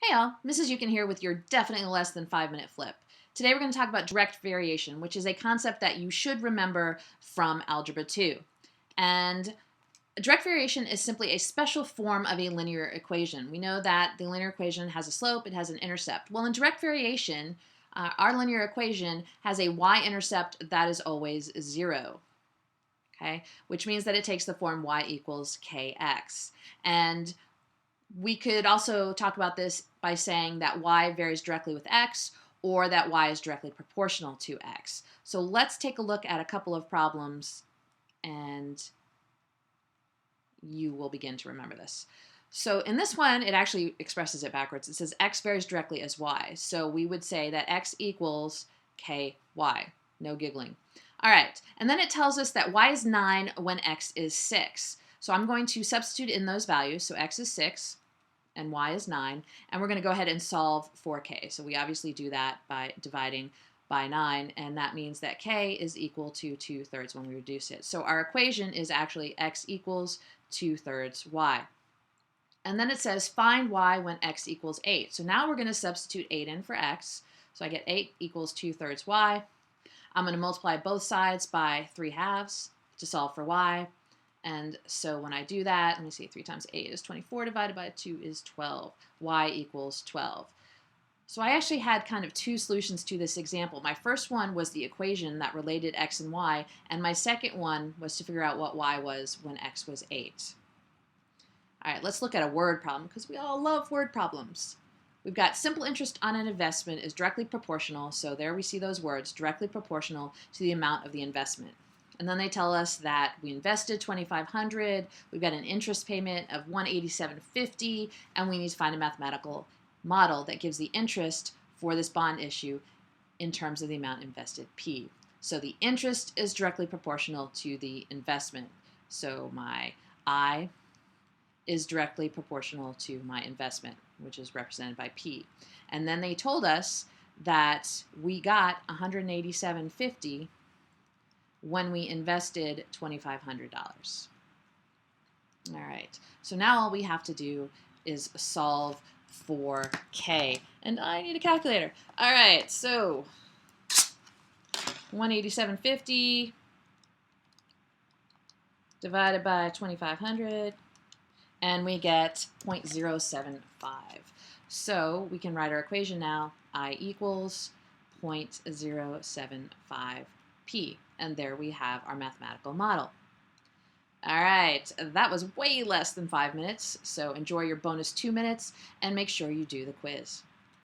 Hey all, Mrs. Uken here with your definitely less than 5-minute flip. Today we're going to talk about direct variation, which is a concept that you should remember from Algebra 2. And direct variation is simply a special form of a linear equation. We know that the linear equation has a slope, it has an intercept. Well, in direct variation, our linear equation has a y-intercept that is always 0. Okay, which means that it takes the form y equals kx. And we could also talk about this by saying that y varies directly with x, or that y is directly proportional to x. So let's take a look at a couple of problems and you will begin to remember this. So in this one, it actually expresses it backwards. It says x varies directly as y. So we would say that x equals ky. No giggling. All right, and then it tells us that y is 9 when x is 6. So I'm going to substitute in those values. So x is 6 and y is 9, and we're going to go ahead and solve for k. So we obviously do that by dividing by 9, and that means that k is equal to 2/3 when we reduce it. So our equation is actually x equals 2/3 y. And then it says find y when x equals 8. So now we're going to substitute 8 in for x. So I get 8 equals 2/3 y. I'm going to multiply both sides by 3/2 to solve for y. And so when I do that, let me see, 3 times 8 is 24, divided by 2 is 12. Y equals 12. So I actually had kind of two solutions to this example. My first one was the equation that related x and y, and my second one was to figure out what y was when x was 8. All right, let's look at a word problem, because we all love word problems. We've got simple interest on an investment is directly proportional, so there we see those words, directly proportional to the amount of the investment. And then they tell us that we invested $2,500, we've got an interest payment of $187.50, and we need to find a mathematical model that gives the interest for this bond issue in terms of the amount invested, P. So the interest is directly proportional to the investment. So my I is directly proportional to my investment, which is represented by P. And then they told us that we got $187.50 when we invested $2,500. All right, so now all we have to do is solve for K. And I need a calculator. All right, so 187.50 divided by 2,500, and we get 0.075. So we can write our equation now. I equals 0.075p. And there we have our mathematical model. All right, that was way less than 5 minutes, so enjoy your bonus 2 minutes and make sure you do the quiz.